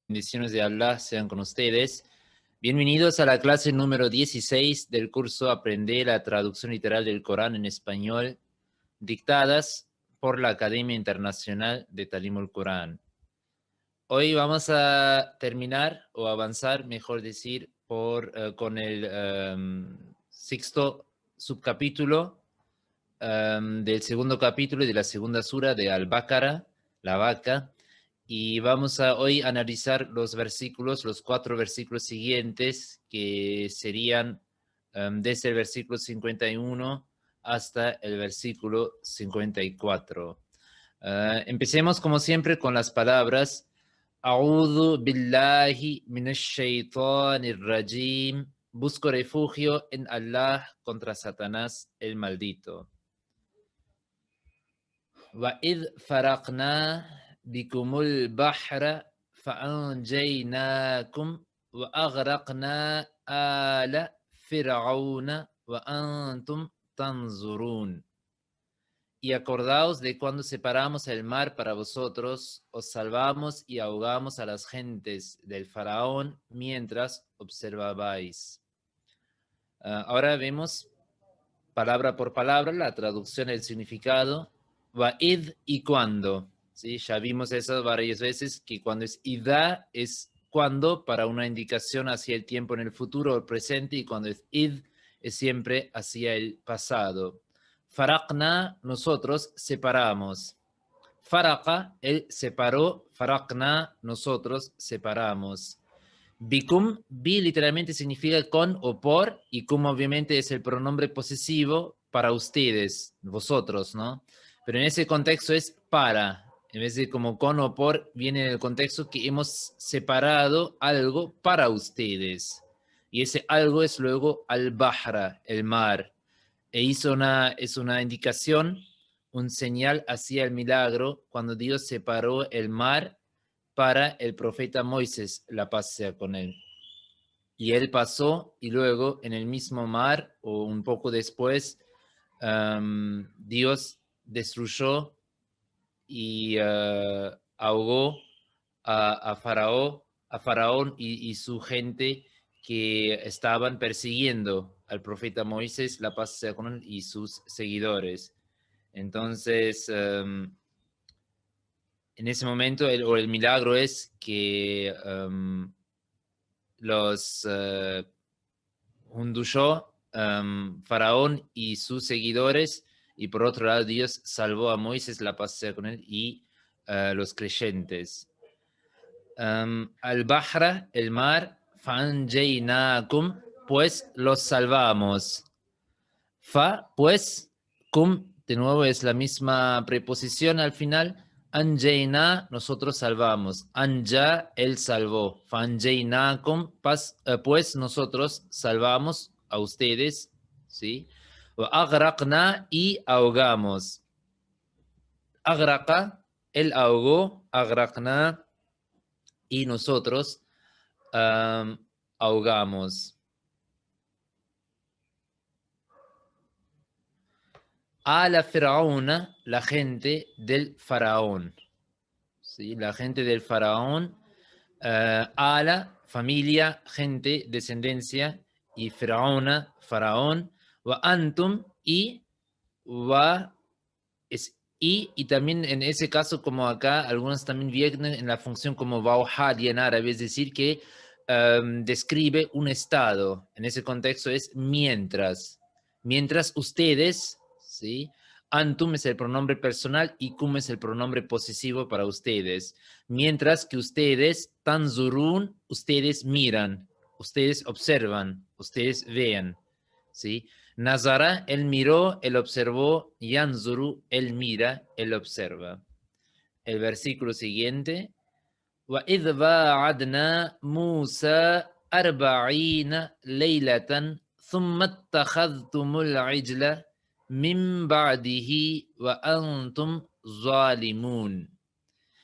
Bendiciones de Allah sean con ustedes. Bienvenidos a la clase número 16 del curso Aprender la traducción literal del Corán en español, dictadas por la Academia Internacional de Talimul Corán. Hoy vamos a terminar o avanzar, mejor decir, con el sexto subcapítulo del segundo capítulo y de la segunda sura de Al-Baqarah, la vaca. Y vamos a hoy analizar los versículos, los 4 versículos siguientes, que serían desde el versículo 51 hasta el versículo 54. Empecemos como siempre con las palabras A'udhu billahi minash shaitanir rajim. Busco refugio en Allah contra Satanás el maldito. وَإِذْ فَرَقْنَا بِكُمُ الْبَحْرَ فَأَنْجَيْنَاكُمْ وَأَغْرَقْنَا آلَ فِرْعَوْنَ وَأَنْتُمْ تَنْظُرُونَ. Y acordaos de cuando separamos el mar para vosotros, os salvamos y ahogamos a las gentes del faraón mientras observabais. Ahora vemos palabra por palabra la traducción del significado. Wa'id y cuando. ¿Sí? Ya vimos eso varias veces, que cuando es idá es cuando para una indicación hacia el tiempo en el futuro o el presente, y cuando es id es siempre hacia el pasado. Faraqna, nosotros separamos. Faraqa, él separó. Faraqna, nosotros separamos. Bikum, bi literalmente significa con o por, y cum obviamente es el pronombre posesivo para ustedes, vosotros, ¿no? Pero en ese contexto es para, en vez de como con o por, viene en el contexto que hemos separado algo para ustedes. Y ese algo es luego al-bahra, el mar. Es una indicación, un señal hacia el milagro cuando Dios separó el mar para el profeta Moisés, la paz sea con él. Y él pasó y luego en el mismo mar o un poco después Dios destruyó y ahogó a Faraón y su gente que estaban persiguiendo al profeta Moisés, la paz sea con él, y sus seguidores. Entonces, en ese momento el milagro es que los hunduyó Faraón y sus seguidores, y por otro lado Dios salvó a Moisés, la paz sea con él, y los creyentes. Al-Bahra, el mar, Fanjaynakum, pues los salvamos. Fa, pues, cum, de nuevo es la misma preposición al final. Anjayna, nosotros salvamos. Anja, él salvó. Fanjaynakum, pues nosotros salvamos a ustedes, ¿sí? Agraqna, y ahogamos. Agraqa, él ahogó. Agraqna, y nosotros ahogamos. A la faraona, la gente del faraón. ¿Sí? La gente del faraón. A la familia, gente, descendencia. Y faraona, faraón. Wa antum, y wa es y también en ese caso, como acá, algunos también vienen en la función como bauhadi en árabe, es decir, que describe un estado. En ese contexto es mientras. Mientras ustedes, ¿sí? Antum es el pronombre personal y cum es el pronombre posesivo para ustedes. Mientras que ustedes, tanzurun, ustedes miran, ustedes observan, ustedes vean, ¿sí? Nazara, él miró, él observó. Yanzuru, él mira, él observa. El versículo siguiente. وَإِذْ وَاعَدْنَا مُوسَى 40 لَيْلَةً ثُمَّ اتَّخَذْتُمُ الْعِجْلَ مِنْ بَعْدِهِ وَأَنْتُمْ ظَالِمُونَ.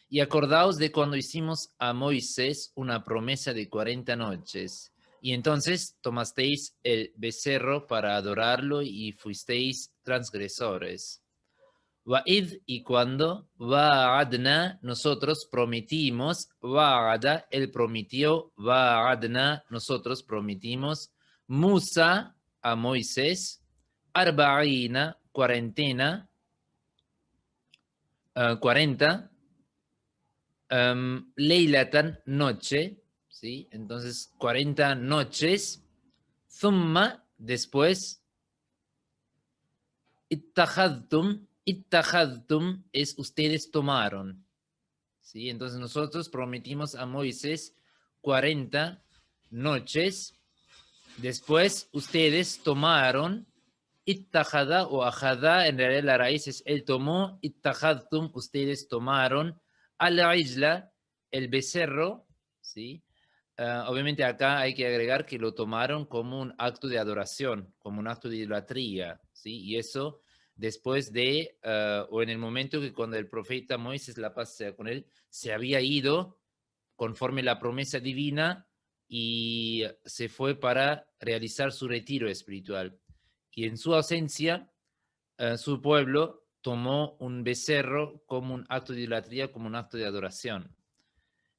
Y acordaos de cuando hicimos a Moisés una promesa de 40 noches. Y entonces tomasteis el becerro para adorarlo y fuisteis transgresores. Wa'id y cuando, wa'adna, nosotros prometimos, wa'ada, él prometió, wa'adna, nosotros prometimos, Musa a Moisés, arba'ina, cuarentena, 40, leilatan, noche, ¿sí? Entonces, 40 noches, thumma, después, ittahadtum es ustedes tomaron, ¿sí? Entonces nosotros prometimos a Moisés 40 noches, después ustedes tomaron, ittahada o ajada, en realidad la raíz es él tomó, ittahadtum, ustedes tomaron, al-isla, el becerro, ¿sí? Obviamente acá hay que agregar que lo tomaron como un acto de adoración, como un acto de idolatría, ¿sí? Y eso después de, o en el momento que cuando el profeta Moisés, la paz sea con él, se había ido conforme la promesa divina y se fue para realizar su retiro espiritual. Y en su ausencia, su pueblo tomó un becerro como un acto de idolatría, como un acto de adoración.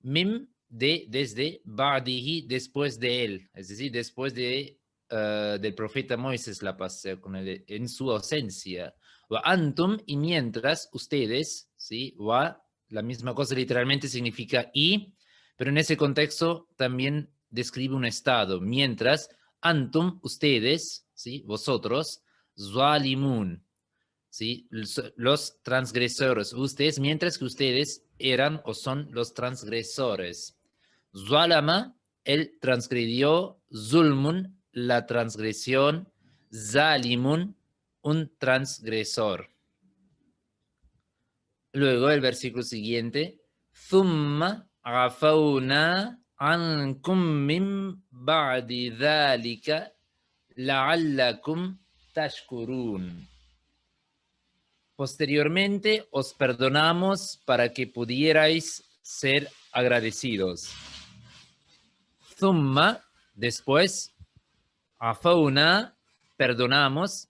Mim de desde, ba'dihi después de él, es decir, después de, del profeta Moisés, la paz con él, en su ausencia. Wa antum, y mientras ustedes, ¿sí? Wa, la misma cosa literalmente significa y, pero en ese contexto también describe un estado. Mientras, antum, ustedes, ¿sí? Vosotros, zalimun, ¿sí? Los transgresores, ustedes, mientras que ustedes eran o son los transgresores. Zalama, él transgredió, zulmun, la transgresión, zalimun, un transgresor. Luego el versículo siguiente, thumma afawna ankum min ba'di dhalika la'allakum tashkurun. Posteriormente os perdonamos para que pudierais ser agradecidos. Thumma, después, afauna, perdonamos.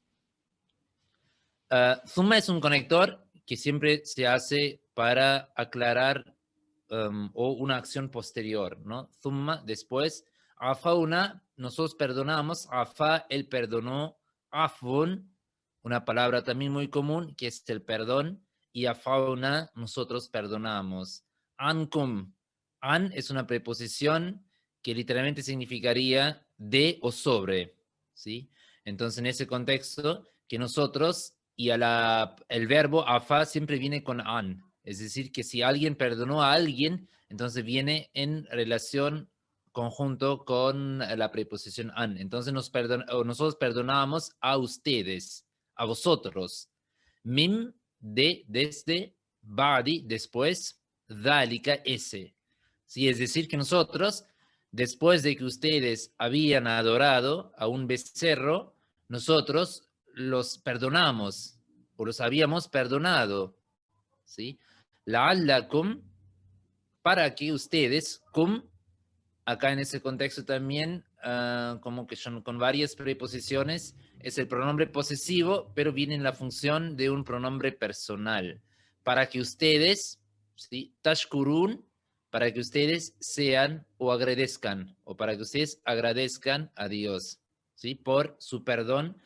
Thumma es un conector que siempre se hace para aclarar o una acción posterior, ¿no? Thumma, después, afauna, nosotros perdonamos, afa, él perdonó, afun, una palabra también muy común, que es el perdón, y afauna, nosotros perdonamos. Ankum, an es una preposición que literalmente significaría de o sobre, ¿sí? Entonces, en ese contexto, que nosotros y el verbo afa siempre viene con an, es decir, que si alguien perdonó a alguien, entonces viene en relación conjunto con la preposición an. Entonces nosotros perdonamos a ustedes, a vosotros. Mim, de, desde, badi, después, dálika, ese. Sí, es decir, que nosotros, después de que ustedes habían adorado a un becerro, nosotros los perdonamos o los habíamos perdonado, ¿sí? La'allakum, para que ustedes, cum, acá en ese contexto también, como que son con varias preposiciones, es el pronombre posesivo, pero viene en la función de un pronombre personal. Para que ustedes, ¿sí? Tashkurun, para que ustedes sean o agradezcan, o para que ustedes agradezcan a Dios, ¿sí? Por su perdón,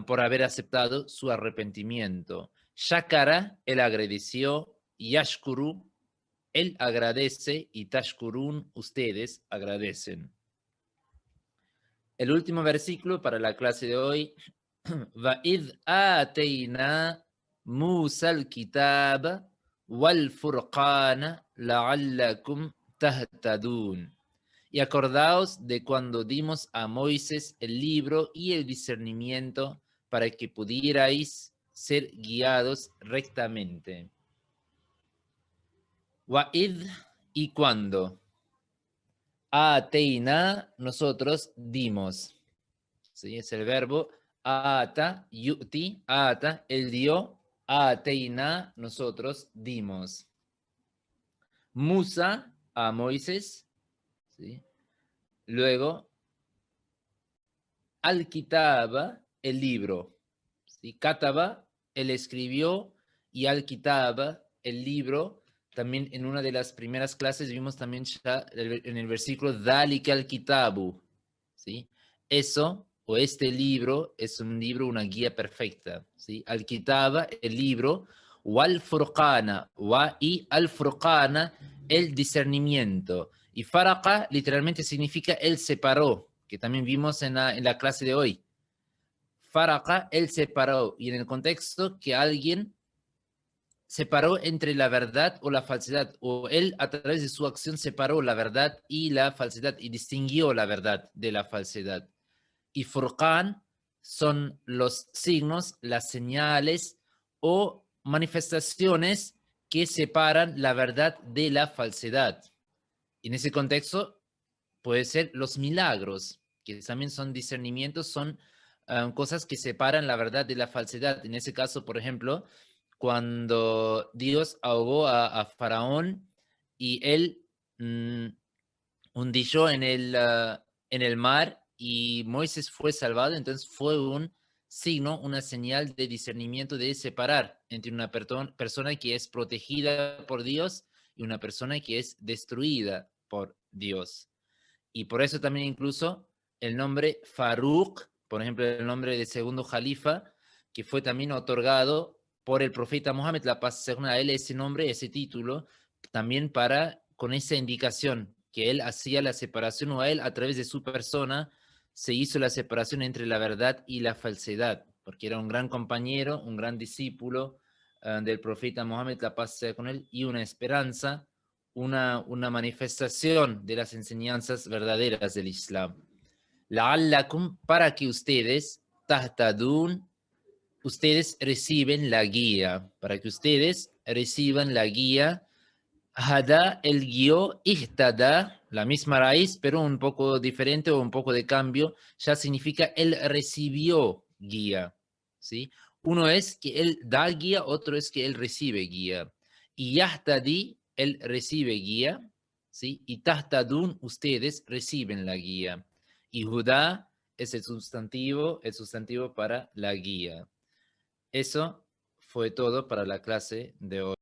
por haber aceptado su arrepentimiento. Shakara, él agradeció, Yashkuru, él agradece, y Tashkurun, ustedes agradecen. El último versículo para la clase de hoy. Va'id atayna Musa al-kitab wal-furqana la'allakum tahtadun. Y acordaos de cuando dimos a Moisés el libro y el discernimiento para que pudierais ser guiados rectamente. Wa'id, y cuando. Ateina, nosotros dimos. ¿Sí? Es el verbo ata, yuti, ata, él dio. Ateina, nosotros dimos. Musa, a Moisés. ¿Sí? Luego, al-kitaba, el libro. ¿Sí? Kataba, él escribió, y al-Kitab, el libro. También en una de las primeras clases vimos también ya en el versículo Dhalika al-Kitabu, ¿sí? Eso o este libro es un libro, una guía perfecta, ¿sí? Al-Kitab, el libro, wal-Furqana, y al-Furqana, el discernimiento. Y Faraqa literalmente significa él separó, que también vimos en la clase de hoy. Faraqa, él separó, y en el contexto que alguien separó entre la verdad o la falsedad, o él a través de su acción separó la verdad y la falsedad y distinguió la verdad de la falsedad. Y Furqan son los signos, las señales o manifestaciones que separan la verdad de la falsedad. En ese contexto puede ser los milagros, que también son discernimientos, son cosas que separan la verdad de la falsedad. En ese caso, por ejemplo, cuando Dios ahogó a Faraón y él hundilló en el mar y Moisés fue salvado, entonces fue un signo, una señal de discernimiento, de separar entre una persona que es protegida por Dios y una persona que es destruida por Dios. Y por eso también incluso el nombre Faruq, por ejemplo, el nombre de segundo califa, que fue también otorgado por el profeta Mohammed, la paz sea con él, ese nombre, ese título, también para, con esa indicación, que él hacía la separación, o a él, a través de su persona, se hizo la separación entre la verdad y la falsedad, porque era un gran compañero, un gran discípulo del profeta Mohammed, la paz sea con él, y una esperanza, una manifestación de las enseñanzas verdaderas del Islam. La'allakum, para que ustedes, tahtadun, ustedes reciben la guía, para que ustedes reciban la guía. Hada, el guió, ihtada, la misma raíz, pero un poco diferente o un poco de cambio, ya significa él recibió guía, ¿sí? Uno es que él da guía, otro es que él recibe guía. Y yahtadi, él recibe guía, ¿sí? Y tahtadun, ustedes reciben la guía. Y Judá es el sustantivo para la guía. Eso fue todo para la clase de hoy.